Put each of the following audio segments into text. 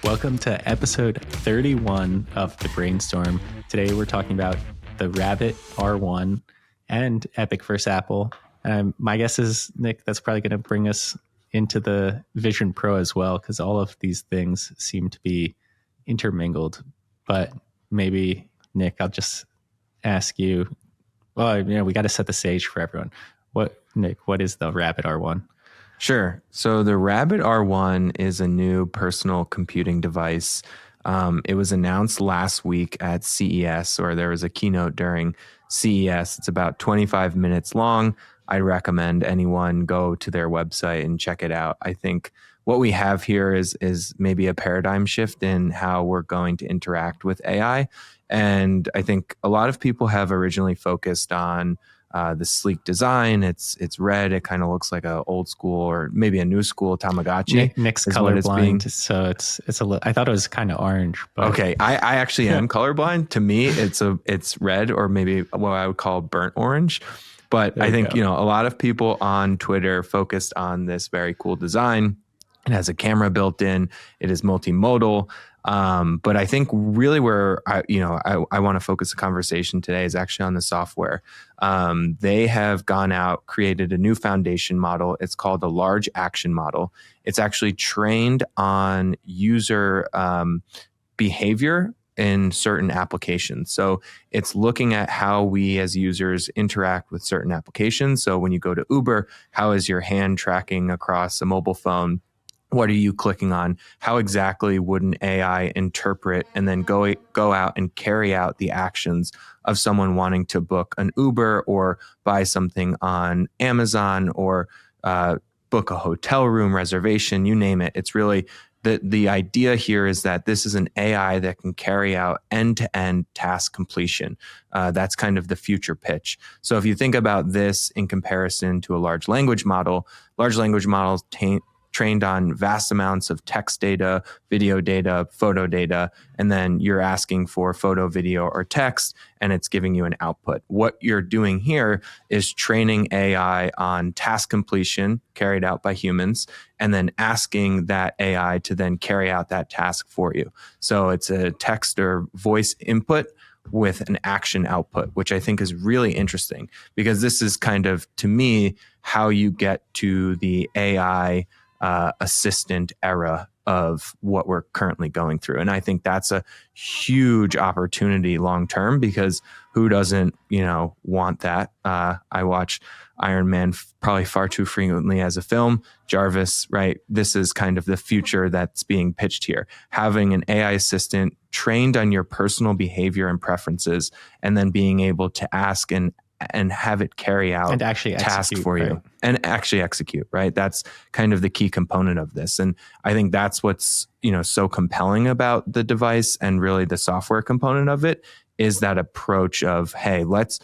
Welcome to episode 31 of the Brainstorm. Today we're talking about the Rabbit R1 and Epic vs. Apple. My guess is, Nick, that's probably going to bring us into the Vision Pro as well, because all of these things seem to be intermingled. But maybe, Nick, I'll just ask you, well, we got to set the stage for everyone. Nick, what is the Rabbit R1? Sure. So the Rabbit R1 is a new personal computing device. It was announced last week at CES, or there was a keynote during CES. It's about 25 minutes long. I recommend anyone go to their website and check it out. I think what we have here is maybe a paradigm shift in how we're going to interact with AI. And I think a lot of people have originally focused on the sleek design. It's red. It kind of looks like a old school or maybe a new school Tamagotchi. Nick's colorblind, so it's a little. I thought it was kind of orange. But. Okay, I actually am colorblind. To me, it's red or maybe what I would call burnt orange. But I think a lot of people on Twitter focused on this very cool design. It has a camera built in. It is multimodal. But I think really where I want to focus the conversation today is actually on the software. They have gone out, created a new foundation model. It's called a large action model. It's actually trained on user behavior in certain applications. So it's looking at how we as users interact with certain applications. So when you go to Uber, how is your hand tracking across a mobile phone? What are you clicking on? How exactly would an AI interpret and then go out and carry out the actions of someone wanting to book an Uber or buy something on Amazon or book a hotel room reservation, you name it. It's really the idea here is that this is an AI that can carry out end-to-end task completion. That's kind of the future pitch. So if you think about this in comparison to a large language models trained on vast amounts of text data, video data, photo data, and then you're asking for photo, video, or text, and it's giving you an output. What you're doing here is training AI on task completion carried out by humans, and then asking that AI to then carry out that task for you. So it's a text or voice input with an action output, which I think is really interesting because this is kind of, to me, how you get to the AI assistant era of what we're currently going through. And I think that's a huge opportunity long term because who doesn't, want that? I watch Iron Man probably far too frequently as a film. Jarvis, right? This is kind of the future that's being pitched here. Having an AI assistant trained on your personal behavior and preferences, and then being able to ask and have it carry out and actually task for right? you and actually execute, right? That's kind of the key component of this. And I think that's what's, so compelling about the device and really the software component of it is that approach of, hey, let's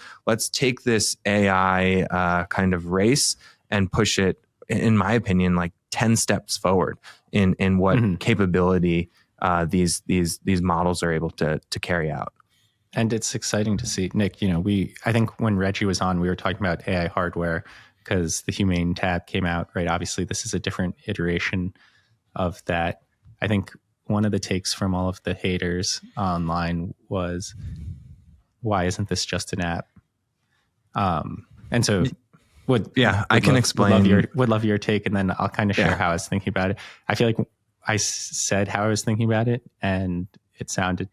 take this AI kind of race and push it, in my opinion, like 10 steps forward in what capability these models are able to carry out. And it's exciting to see, Nick, I think when Reggie was on, we were talking about AI hardware because the Humane tab came out, right? Obviously, this is a different iteration of that. I think one of the takes from all of the haters online was, why isn't this just an app? And so I can explain. Would love your take, and then I'll kind of share how I was thinking about it. I feel like I said how I was thinking about it, and it sounded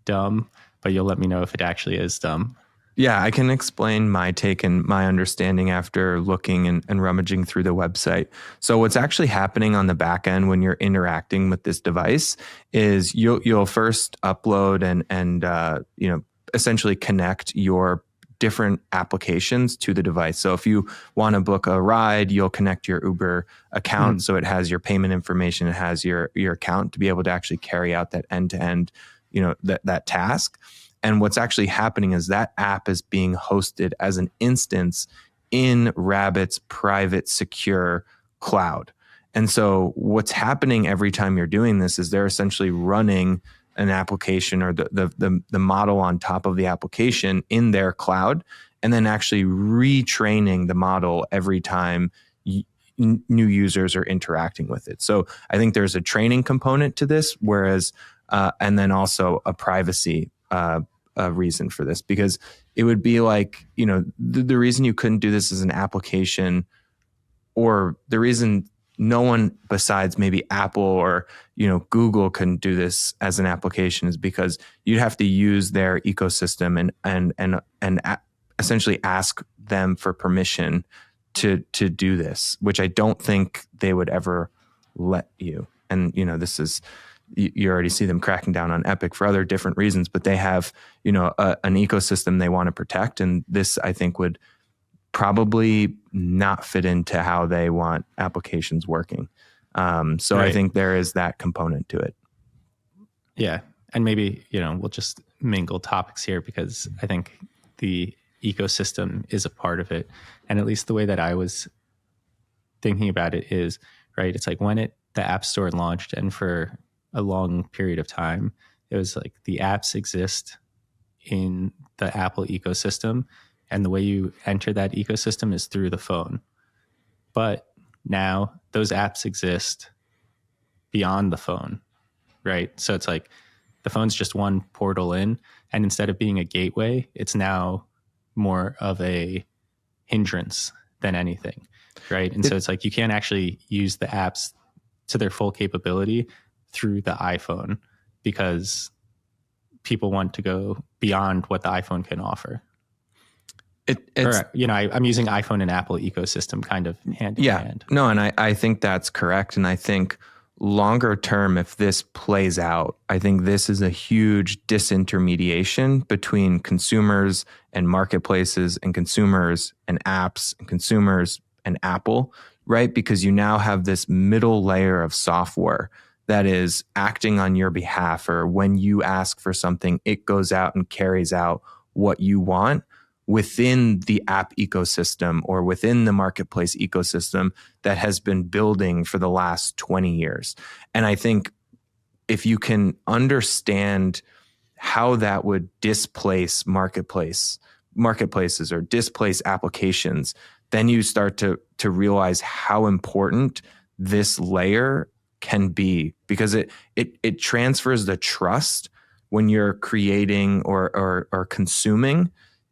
dumb, but you'll let me know if it actually is dumb. Yeah, I can explain my take and my understanding after looking and rummaging through the website. So what's actually happening on the back end when you're interacting with this device is you'll first upload and essentially connect your different applications to the device. So if you want to book a ride, you'll connect your Uber account. So it has your payment information, it has your account to be able to actually carry out that end-to-end, that task. And what's actually happening is that app is being hosted as an instance in Rabbit's private secure cloud. And so what's happening every time you're doing this is they're essentially running an application or the model on top of the application in their cloud. and then actually retraining the model every time new users are interacting with it. So I think there's a training component to this, whereas, and then also a privacy reason for this, because it would be like, the reason you couldn't do this as an application, or the reason no one besides maybe Apple or Google couldn't do this as an application, is because you'd have to use their ecosystem and essentially ask them for permission to do this, which I don't think they would ever let you. And this is, you already see them cracking down on Epic for other different reasons, but they have an ecosystem they want to protect, and this I think would probably not fit into how they want applications working. So right. I think there is that component to it. Yeah. And maybe, we'll just mingle topics here, because I think the ecosystem is a part of it. And at least the way that I was thinking about it is, right, it's like when the App Store launched, and for a long period of time, it was like the apps exist in the Apple ecosystem, and the way you enter that ecosystem is through the phone. But now those apps exist beyond the phone, right? So it's like the phone's just one portal in, and instead of being a gateway, it's now more of a hindrance than anything, right? And so it's like you can't actually use the apps to their full capability through the iPhone, because people want to go beyond what the iPhone can offer. I'm using iPhone and Apple ecosystem kind of hand in hand. No, and I think that's correct. And I think longer term, if this plays out, I think this is a huge disintermediation between consumers and marketplaces, and consumers and apps, and consumers and Apple, right? Because you now have this middle layer of software that is acting on your behalf, or when you ask for something, it goes out and carries out what you want within the app ecosystem or within the marketplace ecosystem that has been building for the last 20 years. And I think if you can understand how that would displace marketplaces or displace applications, then you start to realize how important this layer can be, because it transfers the trust when you're creating or consuming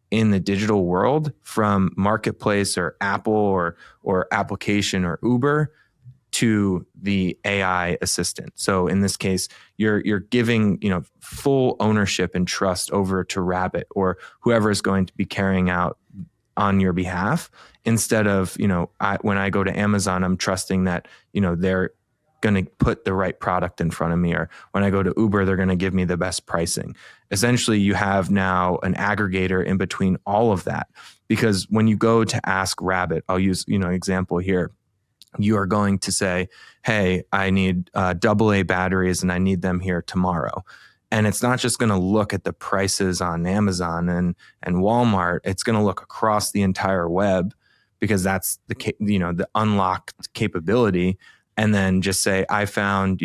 in the digital world from marketplace or Apple or application or Uber to the AI assistant. So in this case, you're giving full ownership and trust over to Rabbit or whoever is going to be carrying out on your behalf, instead of when I go to Amazon, I'm trusting that they're going to put the right product in front of me, or when I go to Uber, they're going to give me the best pricing. Essentially, you have now an aggregator in between all of that, because when you go to ask Rabbit, I'll use an example here. You are going to say, hey, I need AA batteries and I need them here tomorrow. And it's not just going to look at the prices on Amazon and Walmart. It's going to look across the entire web, because that's the unlocked capability. And then just say, I found,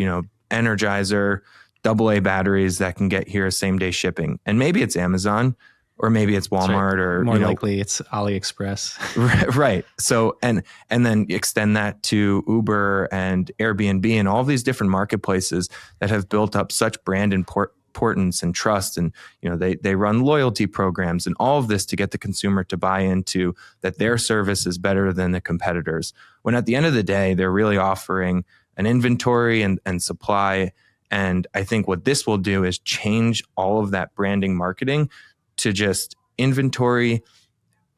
Energizer AA batteries that can get here same day shipping. And maybe it's Amazon, or maybe it's Walmart, or more likely it's AliExpress. Right. So, and then extend that to Uber and Airbnb and all these different marketplaces that have built up such brand importance and trust. And, they run loyalty programs and all of this to get the consumer to buy into that their service is better than the competitors. When at the end of the day, they're really offering an inventory and supply. And I think what this will do is change all of that branding marketing to just inventory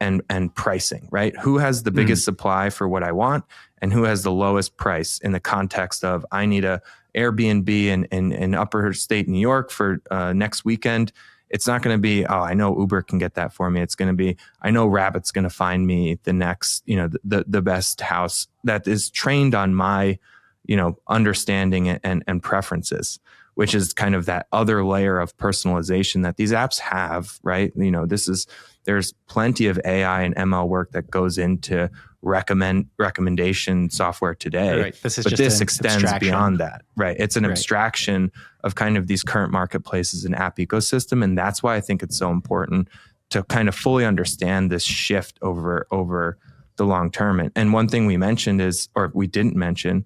and pricing, right? Who has the biggest supply for what I want, and who has the lowest price in the context of, I need a Airbnb in upper state New York for next weekend. It's not going to be, oh, I know Uber can get that for me. It's going to be, I know Rabbit's going to find me the next, the best house that is trained on my, understanding and preferences, which is kind of that other layer of personalization that these apps have, right? There's plenty of AI and ML work that goes into recommendation software today. Right. This extends beyond that, right? It's an abstraction of kind of these current marketplaces and app ecosystem. And that's why I think it's so important kind of fully understand this shift over the long term. And one thing we mentioned is, or we didn't mention,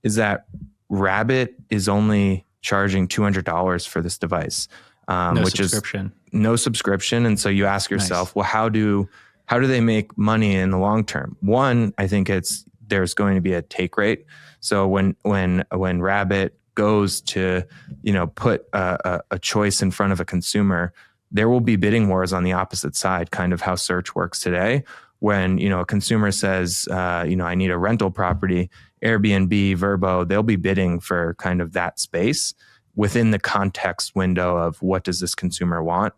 is that Rabbit is only charging $200 for this device, which subscription. is no subscription. And so you ask yourself, well, how do they make money in the long term? One, I think there's going to be a take rate. So when Rabbit goes to, put a choice in front of a consumer, there will be bidding wars on the opposite side, kind of how search works today. When, a consumer says, I need a rental property, Airbnb, Vrbo, they'll be bidding for kind of that space within the context window of what does this consumer want.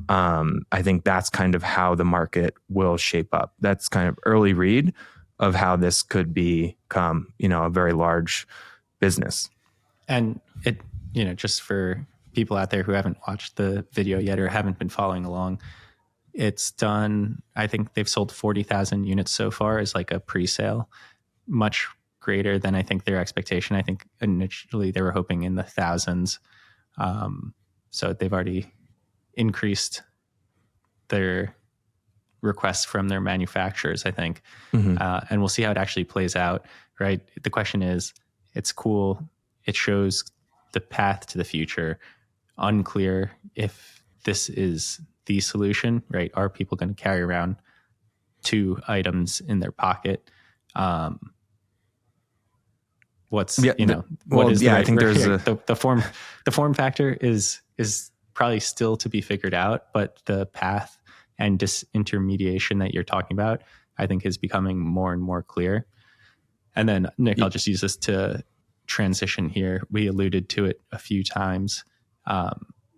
I think that's kind of how the market will shape up. That's kind of early read of how this could become, a very large business. And it, just for people out there who haven't watched the video yet or haven't been following along, it's done, I think they've sold 40,000 units so far as like a pre-sale, much greater than I think their expectation. I think initially they were hoping in the thousands. So they've already increased their requests from their manufacturers, I think. And we'll see how it actually plays out, right? The question is, it's cool. It shows the path to the future. Unclear if this is the solution, right? Are people going to carry around 2 items in their pocket? I think there's the form factor is probably still to be figured out, but the path and disintermediation that you're talking about, I think, is becoming more and more clear. And then, Nick, I'll just use this to transition here. We alluded to it a few times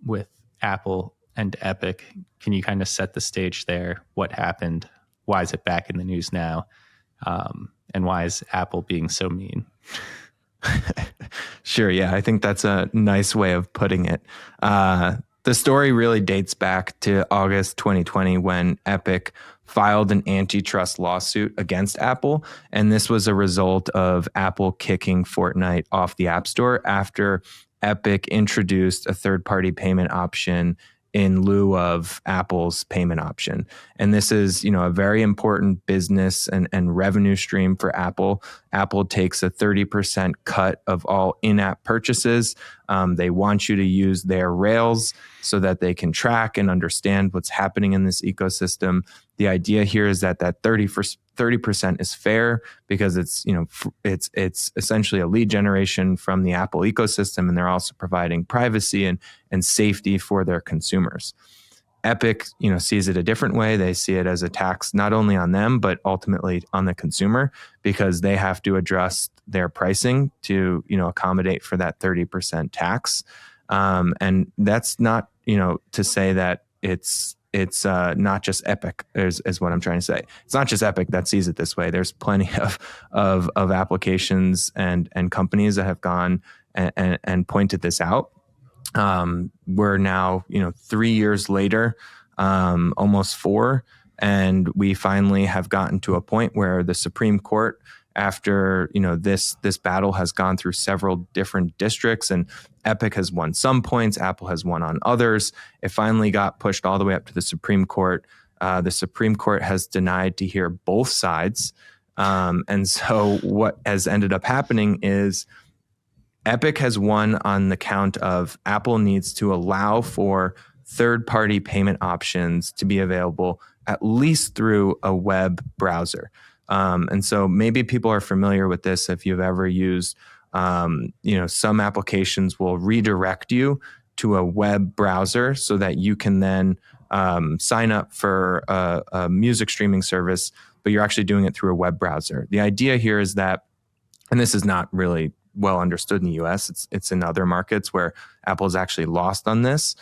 with Apple and Epic. Can you kind of set the stage there? What happened? Why is it back in the news now? And why is Apple being so mean? Sure. Yeah, I think that's a nice way of putting it. The story really dates back to August 2020 when Epic filed an antitrust lawsuit against Apple. And this was a result of Apple kicking Fortnite off the App Store after Epic introduced a third-party payment option in lieu of Apple's payment option. And this is, a very important business and revenue stream for Apple. Apple takes a 30% cut of all in-app purchases. They want you to use their rails so that they can track and understand what's happening in this ecosystem. The idea here is that 30% is fair because it's essentially a lead generation from the Apple ecosystem, and they're also providing privacy and safety for their consumers. Epic, sees it a different way. They see it as a tax not only on them, but ultimately on the consumer, because they have to adjust their pricing to, accommodate for that 30% tax. And that's not, to say that it's not just Epic is what I'm trying to say. It's not just Epic that sees it this way. There's plenty of applications and companies that have gone and pointed this out. We're now, 3 years later, almost 4, and we finally have gotten to a point where the Supreme Court, after, this battle has gone through several different districts, and Epic has won some points, Apple has won on others. It finally got pushed all the way up to the Supreme Court. The Supreme Court has denied to hear both sides. And so what has ended up happening is Epic has won on the count of Apple needs to allow for third-party payment options to be available at least through a web browser. And so maybe people are familiar with this if you've ever used, some applications will redirect you to a web browser so that you can then sign up for a music streaming service, but you're actually doing it through a web browser. The idea here is that, and this is not really well understood in the US, it's in other markets where Apple is actually lost on this.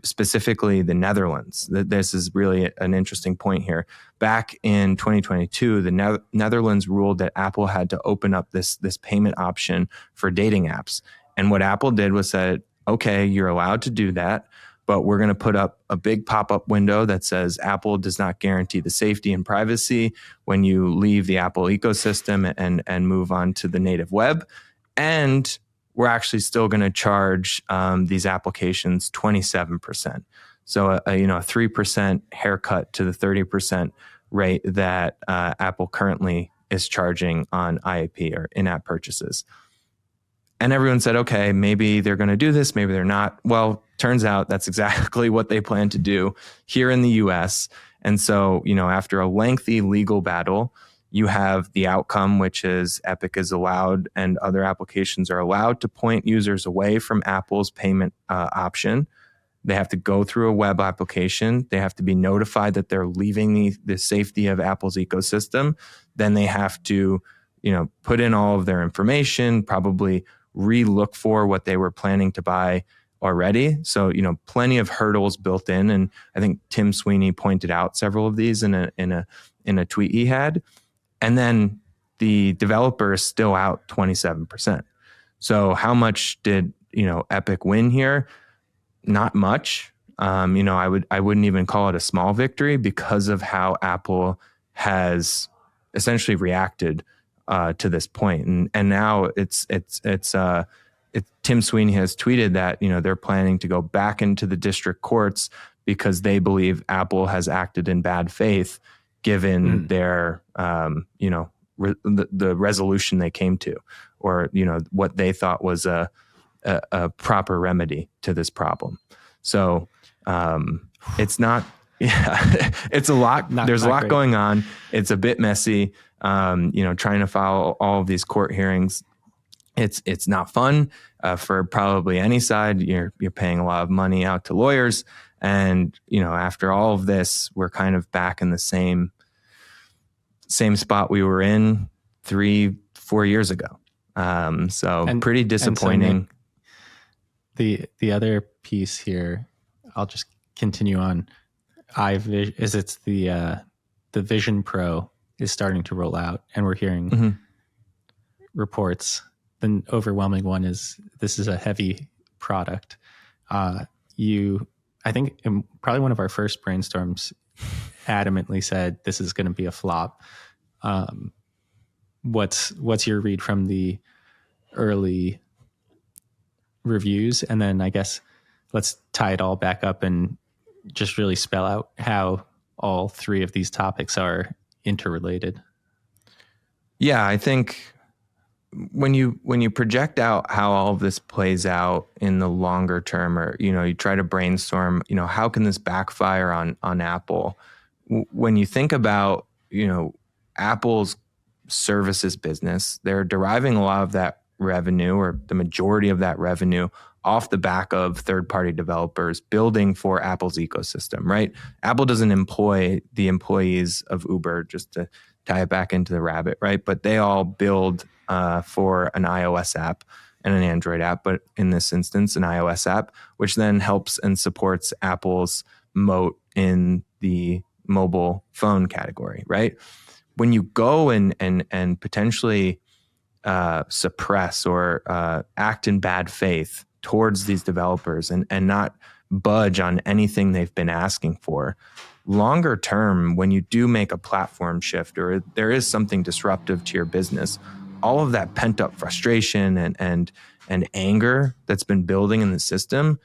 Specifically the Netherlands. This is really an interesting point here. Back in 2022, the Netherlands ruled that Apple had to open up this payment option for dating apps. And what Apple did was said, okay, you're allowed to do that, but we're going to put up a big pop-up window that says Apple does not guarantee the safety and privacy when you leave the Apple ecosystem and move on to the native web. And we're actually still going to charge these applications 27%. So a 3% haircut to the 30% rate that Apple currently is charging on IAP or in-app purchases. And everyone said, okay, maybe they're going to do this, maybe they're not. Well, turns out that's exactly what they plan to do here in the US. And so, after a lengthy legal battle, you have the outcome, which is Epic is allowed and other applications are allowed to point users away from Apple's payment option. They have to go through a web application. They have to be notified that they're leaving the safety of Apple's ecosystem. Then they have to, put in all of their information, probably re-look for what they were planning to buy already. So, plenty of hurdles built in. And I think Tim Sweeney pointed out several of these in a tweet he had. And then the developer is still out 27%. So how much did, Epic win here? Not much. I wouldn't even call it a small victory because of how Apple has essentially reacted to this point. And now it's Tim Sweeney has tweeted that, they're planning to go back into the district courts because they believe Apple has acted in bad faith given their, the resolution they came to, or, what they thought was a proper remedy to this problem. So it's not, it's a lot. There's a lot going on. It's a bit messy. Trying to follow all of these court hearings. It's not fun for probably any side. You're paying a lot of money out to lawyers. And, after all of this, we're kind of back in the same spot we were in 3-4 years ago. Pretty disappointing. And so the other piece here, I'll just continue on. It's the Vision Pro is starting to roll out, and we're hearing reports. The overwhelming one is this is a heavy product. I think in probably one of our first brainstorms adamantly said this is going to be a flop. What's your read from the early reviews? And then I guess let's tie it all back up and just really spell out how all three of these topics are interrelated. Yeah, I think when you project out how all of this plays out in the longer term, or you try to brainstorm, how can this backfire on Apple? When you think about Apple's services business, they're deriving a lot of that revenue, or the majority of that revenue, off the back of third-party developers building for Apple's ecosystem, right? Apple doesn't employ the employees of Uber, just to tie it back into the rabbit, right? But they all build for an iOS app and an Android app, but in this instance, an iOS app, which then helps and supports Apple's moat in the mobile phone category, right? When you go and potentially suppress or act in bad faith towards these developers and not budge on anything they've been asking for, longer term, when you do make a platform shift or there is something disruptive to your business, all of that pent up frustration and anger that's been building in the system,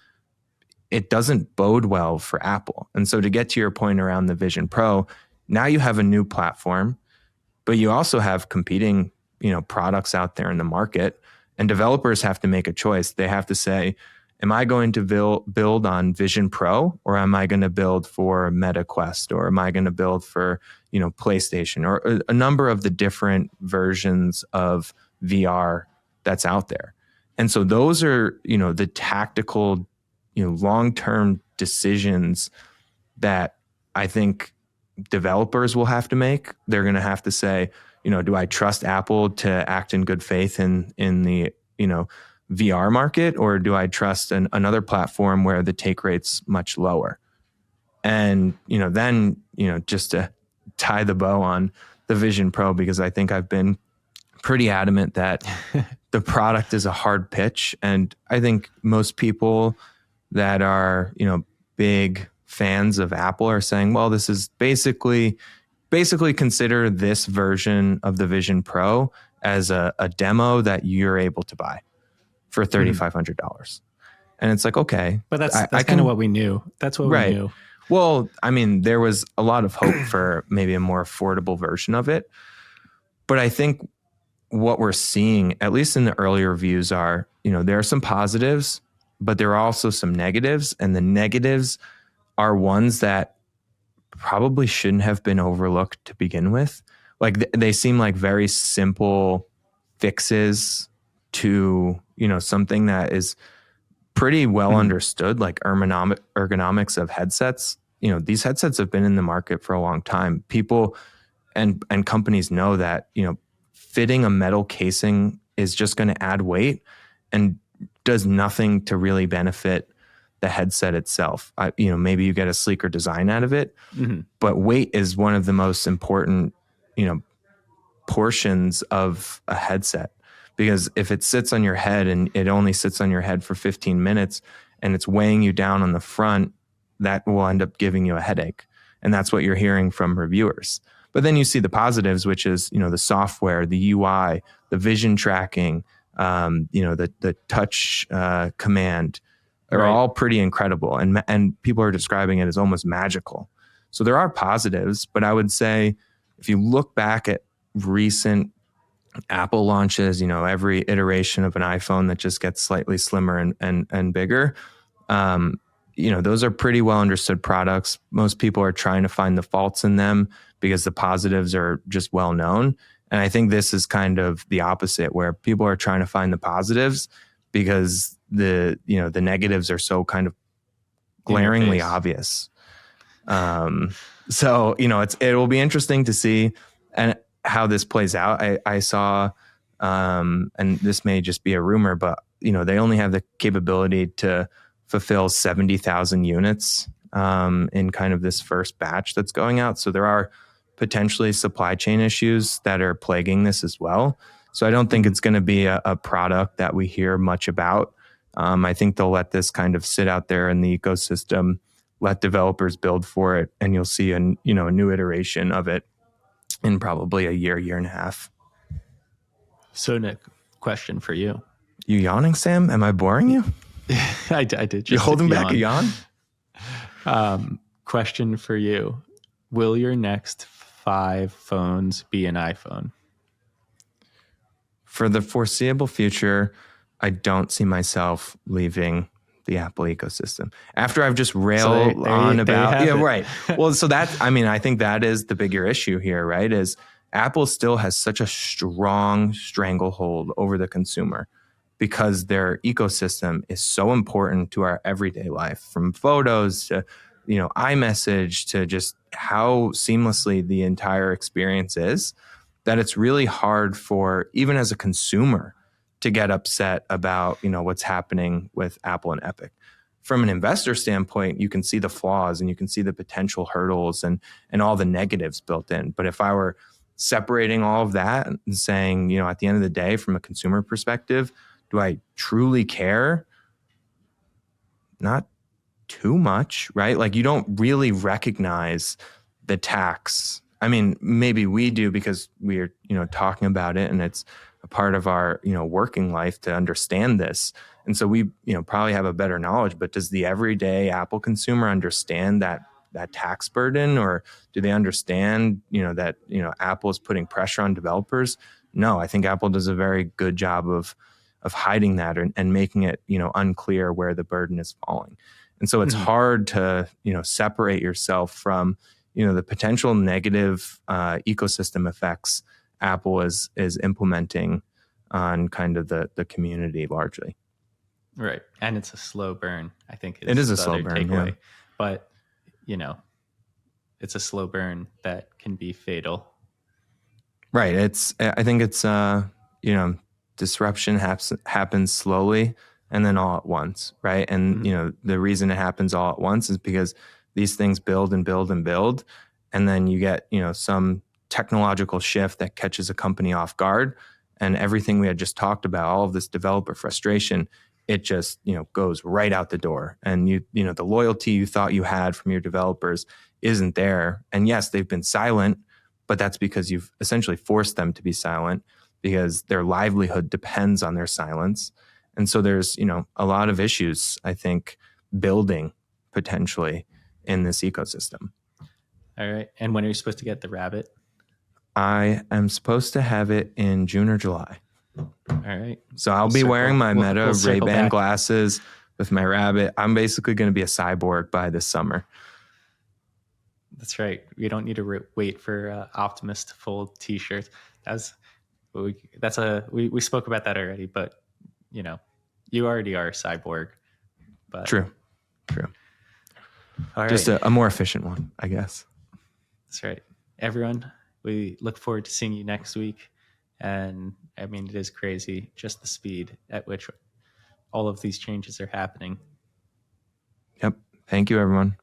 it doesn't bode well for Apple. And so to get to your point around the Vision Pro, now you have a new platform, but you also have competing, products out there in the market, and developers have to make a choice. They have to say, am I going to build on Vision Pro, or am I going to build for Meta Quest, or am I going to build for, PlayStation, or a number of the different versions of VR that's out there? And so those are, the tactical, long-term decisions that I think developers will have to make. They're going to have to say, do I trust Apple to act in good faith in the, VR market, or do I trust another platform where the take rate's much lower? And, then, just to tie the bow on the Vision Pro, because I think I've been pretty adamant that the product is a hard pitch. And I think most people that are, big fans of Apple are saying, well, this is basically consider this version of the Vision Pro as a demo that you're able to buy for $3,500. And it's like, okay, but that's kind of what we knew. That's what we knew. Well, I mean, there was a lot of hope for maybe a more affordable version of it. But I think what we're seeing, at least in the earlier reviews, are, there are some positives, but there are also some negatives. And the negatives are ones that probably shouldn't have been overlooked to begin with. Like they seem like very simple fixes to, something that is pretty well understood, like ergonomics of headsets. These headsets have been in the market for a long time. People and companies know that, fitting a metal casing is just going to add weight and does nothing to really benefit the headset itself. Maybe you get a sleeker design out of it, but weight is one of the most important, portions of a headset, because if it sits on your head and it only sits on your head for 15 minutes and it's weighing you down on the front, that will end up giving you a headache. And that's what you're hearing from reviewers. But then you see the positives, which is, the software, the UI, the vision tracking, the touch command are all pretty incredible. And people are describing it as almost magical. So there are positives, but I would say if you look back at recent Apple launches, every iteration of an iPhone that just gets slightly slimmer and bigger, those are pretty well understood products. Most people are trying to find the faults in them because the positives are just well known. And I think this is kind of the opposite, where people are trying to find the positives because the negatives are so kind of glaringly obvious. So, it will be interesting to see and how this plays out. I saw, and this may just be a rumor, but they only have the capability to fulfill 70,000 units in kind of this first batch that's going out. So there are potentially supply chain issues that are plaguing this as well. So I don't think it's going to be a product that we hear much about. I think they'll let this kind of sit out there in the ecosystem, let developers build for it, and you'll see a new iteration of it in probably a year and a half. So Nick, question for you. You yawning, Sam? Am I boring you? I did. You're holding back a yawn? Question for you. Will your next 5 phones be an iPhone? For the foreseeable future, I don't see myself leaving the Apple ecosystem. After I've just railed on about... Yeah, right. Well, so I think that is the bigger issue here, right? Is Apple still has such a strong stranglehold over the consumer, because their ecosystem is so important to our everyday life, from photos to, iMessage to just how seamlessly the entire experience is, that it's really hard for, even as a consumer, to get upset about, what's happening with Apple and Epic. From an investor standpoint, you can see the flaws and you can see the potential hurdles and all the negatives built in. But if I were separating all of that and saying, at the end of the day, from a consumer perspective, do I truly care? Not too much, right? Like, you don't really recognize the tax. I mean, maybe we do because we're, talking about it and it's a part of our, working life to understand this. And so we, probably have a better knowledge, but does the everyday Apple consumer understand that tax burden, or do they understand, that, Apple is putting pressure on developers? No, I think Apple does a very good job of hiding that and making it, unclear where the burden is falling. And so it's hard to, separate yourself from, the potential negative ecosystem effects Apple is implementing on kind of the community largely. Right. And it's a slow burn, I think. It is a slow burn, yeah. But, it's a slow burn that can be fatal. Right. I think it's, disruption happens slowly and then all at once, right? And, the reason it happens all at once is because these things build and build and build. And then you get, some technological shift that catches a company off guard, and everything we had just talked about, all of this developer frustration, it just, goes right out the door. And the loyalty you thought you had from your developers isn't there. And yes, they've been silent, but that's because you've essentially forced them to be silent, because their livelihood depends on their silence. And so there's, a lot of issues, I think, building potentially in this ecosystem. All right. And when are you supposed to get the rabbit? I am supposed to have it in June or July. All right. So I'll be wearing my Meta Ray-Ban glasses with my rabbit. I'm basically going to be a cyborg by this summer. That's right. We don't need to wait for Optimus to fold T-shirts. We spoke about that already, but you already are a cyborg. But True. All right. Just a more efficient one, I guess. That's right. Everyone, we look forward to seeing you next week. And I mean, it is crazy just the speed at which all of these changes are happening. Yep. Thank you, everyone.